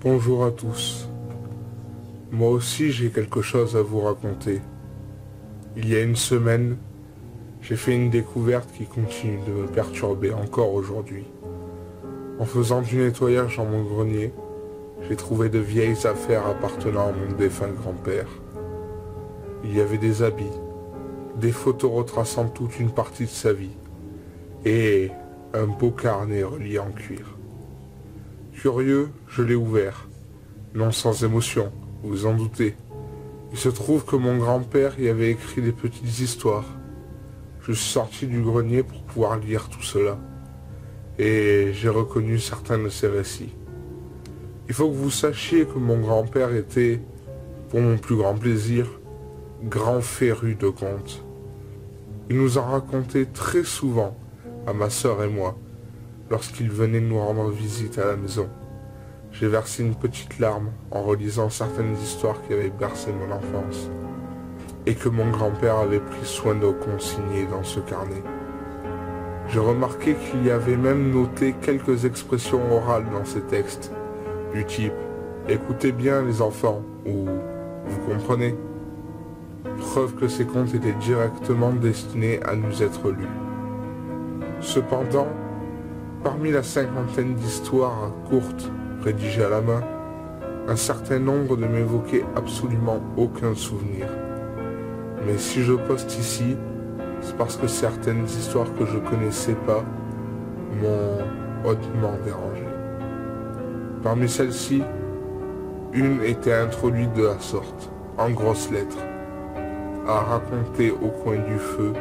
Bonjour à tous. Moi aussi j'ai quelque chose à vous raconter. Il y a une semaine, j'ai fait une découverte qui continue de me perturber encore aujourd'hui. En faisant du nettoyage dans mon grenier, j'ai trouvé de vieilles affaires appartenant à mon défunt grand-père. Il y avait des habits, des photos retraçant toute une partie de sa vie, et un beau carnet relié en cuir. Curieux, je l'ai ouvert. Non sans émotion, vous en doutez. Il se trouve que mon grand-père y avait écrit des petites histoires. Je suis sorti du grenier pour pouvoir lire tout cela. Et j'ai reconnu certains de ces récits. Il faut que vous sachiez que mon grand-père était, pour mon plus grand plaisir, grand féru de contes. Il nous en racontait très souvent, à ma sœur et moi, lorsqu'il venait nous rendre visite à la maison. J'ai versé une petite larme en relisant certaines histoires qui avaient bercé mon enfance et que mon grand-père avait pris soin de consigner dans ce carnet. J'ai remarqué qu'il y avait même noté quelques expressions orales dans ces textes, du type « Écoutez bien les enfants » ou « Vous comprenez ?» Preuve que ces contes étaient directement destinés à nous être lus. Cependant, parmi la cinquantaine d'histoires courtes rédigées à la main, un certain nombre ne m'évoquaient absolument aucun souvenir. Mais si je poste ici, c'est parce que certaines histoires que je connaissais pas m'ont hautement dérangé. Parmi celles-ci, une était introduite de la sorte, en grosses lettres, à raconter au coin du feu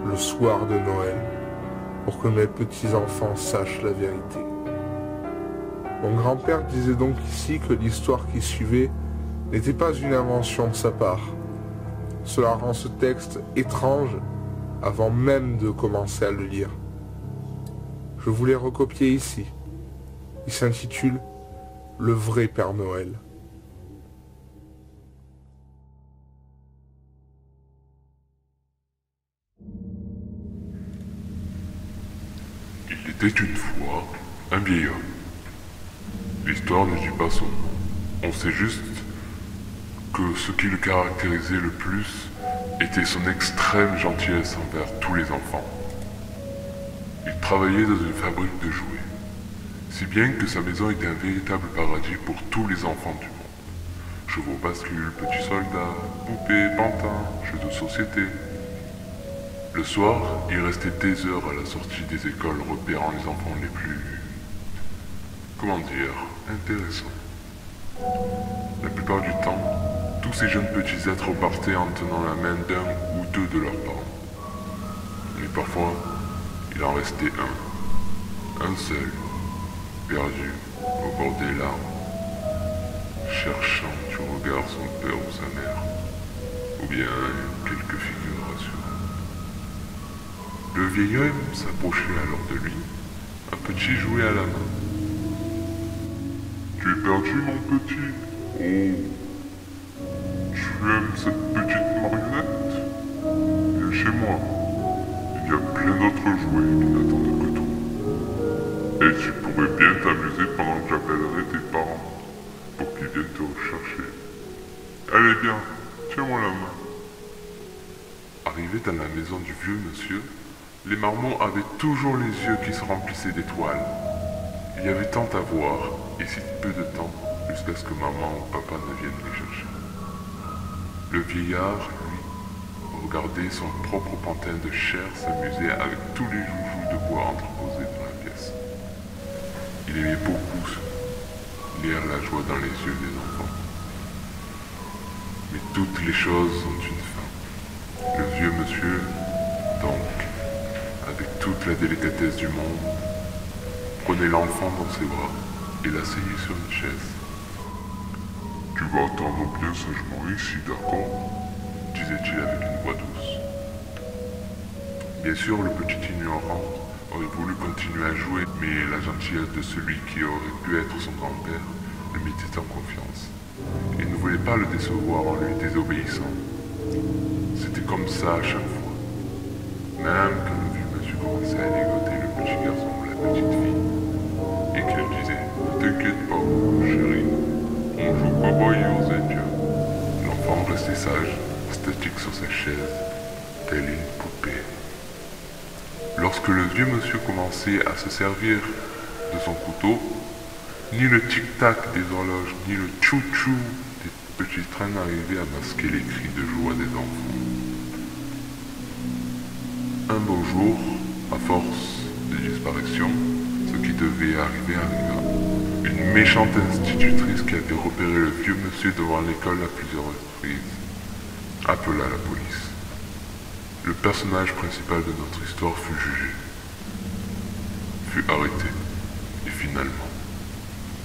le soir de Noël, pour que mes petits-enfants sachent la vérité. Mon grand-père disait donc ici que l'histoire qui suivait n'était pas une invention de sa part. Cela rend ce texte étrange avant même de commencer à le lire. Je vous l'ai recopié ici. Il s'intitule « Le vrai Père Noël ». Il était une fois un vieil homme. L'histoire ne dit pas son nom. On sait juste que ce qui le caractérisait le plus était son extrême gentillesse envers tous les enfants. Il travaillait dans une fabrique de jouets, si bien que sa maison était un véritable paradis pour tous les enfants du monde. Chevaux bascules, petits soldats, poupées, pantins, jeux de société. Le soir, il restait des heures à la sortie des écoles repérant les enfants les plus... intéressants. La plupart du temps, tous ces jeunes petits êtres partaient en tenant la main d'un ou deux de leurs parents. Mais parfois, il en restait un seul, perdu au bord des larmes, cherchant du regard son père ou sa mère, ou bien quelques figures rassurantes. Le vieil homme s'approchait alors de lui, un petit jouet à la main. « Tu es perdu, mon petit? Oh, tu aimes cette petite marionnette? Viens chez moi. Il y a plein d'autres jouets qui n'attendent que toi. Et tu pourrais bien t'amuser pendant que j'appellerai tes parents pour qu'ils viennent te rechercher. Allez, viens, tiens-moi la main. » Arrivé dans la maison du vieux monsieur, les marmots avaient toujours les yeux qui se remplissaient d'étoiles. Il y avait tant à voir, et si peu de temps, jusqu'à ce que maman ou papa ne viennent les chercher. Le vieillard, lui, regardait son propre pantin de chair s'amuser avec tous les joujoux de bois entreposés dans la pièce. Il aimait beaucoup lire la joie dans les yeux des enfants. Mais toutes les choses ont une fin. Le vieux monsieur, donc, avec toute la délicatesse du monde, prenait l'enfant dans ses bras et l'asseyait sur une chaise. « Tu vas attendre bien sagement ici, d'accord ?» disait-il avec une voix douce. Bien sûr, le petit ignorant aurait voulu continuer à jouer, mais la gentillesse de celui qui aurait pu être son grand-père le mettait en confiance. Il ne voulait pas le décevoir en lui désobéissant. C'était comme ça à chaque fois. Même quand le vieux monsieur commençait à ligoter le petit garçon ou la petite fille, et qu'elle disait « Ne t'inquiète pas, chérie, croyait aux dieux. L'enfant restait sage, statique sur sa chaise, telle une poupée. Lorsque le vieux monsieur commençait à se servir de son couteau, ni le tic-tac des horloges, ni le tchou-tchou des petits trains n'arrivaient à masquer les cris de joie des enfants. Un beau jour, à force de disparition, ce qui devait arriver arriva. Une méchante institutrice qui avait repéré le vieux monsieur devant l'école à plusieurs reprises appela la police. Le personnage principal de notre histoire fut jugé, fut arrêté et finalement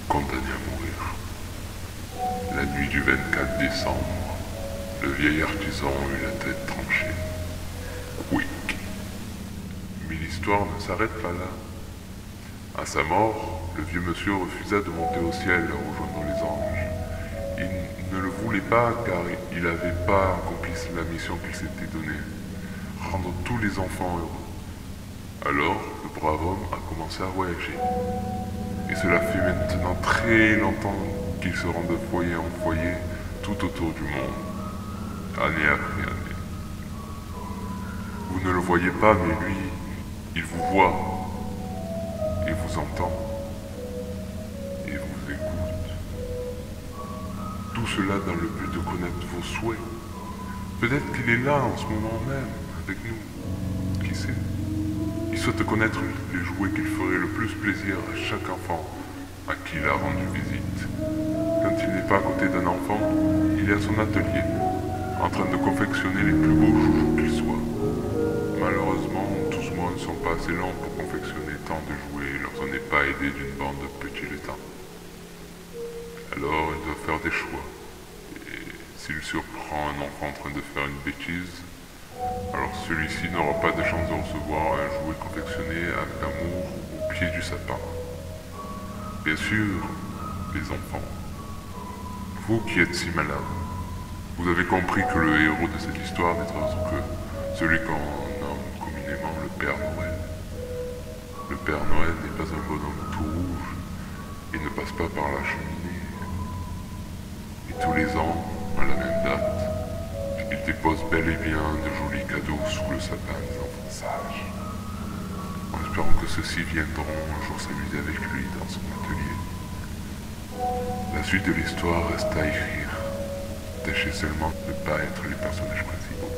condamné à mourir. La nuit du 24 décembre, le vieil artisan eut la tête tranchée. Quick. Mais l'histoire ne s'arrête pas là. À sa mort, le vieux monsieur refusa de monter au ciel rejoindre les anges. Il ne le voulait pas car il n'avait pas accompli la mission qu'il s'était donnée, rendre tous les enfants heureux. Alors, le brave homme a commencé à voyager. Et cela fait maintenant très longtemps qu'il se rend de foyer en foyer tout autour du monde, année après année. Vous ne le voyez pas, mais lui, il vous voit, et vous entend, et vous écoute. Tout cela dans le but de connaître vos souhaits. Peut-être qu'il est là en ce moment même, avec nous, qui sait. Il souhaite connaître les jouets qu'il ferait le plus plaisir à chaque enfant à qui il a rendu visite. Quand il n'est pas à côté d'un enfant, il est à son atelier, en train de confectionner les plus beaux joujoux qu'ils soient. Malheureusement, tous ce mois ne sont pas assez longs pour confectionner tant de jouets lorsqu'on n'est pas aidé d'une bande de petits luttins. Alors, il doit faire des choix. Et s'il surprend un enfant en train de faire une bêtise, alors celui-ci n'aura pas de chance de recevoir un jouet confectionné avec amour au pied du sapin. Bien sûr, les enfants, vous qui êtes si malins, vous avez compris que le héros de cette histoire n'est autre que celui qu'on nomme communément le Père Noël. Le Père Noël n'est pas un bonhomme tout rouge et ne passe pas par la cheminée. Et tous les ans, à la même date, il dépose bel et bien de jolis cadeaux sous le sapin des enfants sages, en espérant que ceux-ci viendront un jour s'amuser avec lui dans son atelier. La suite de l'histoire reste à écrire. Tâchez seulement de ne pas être les personnages principaux.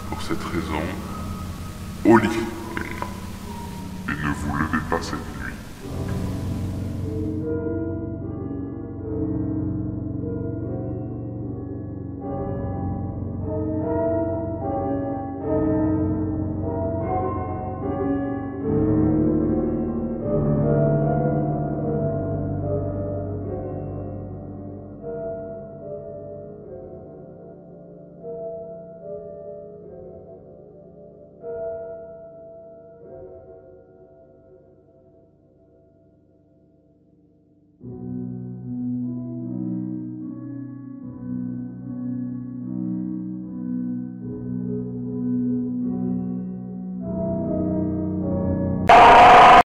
Pour cette raison, au lit maintenant. Et ne vous levez pas cette nuit.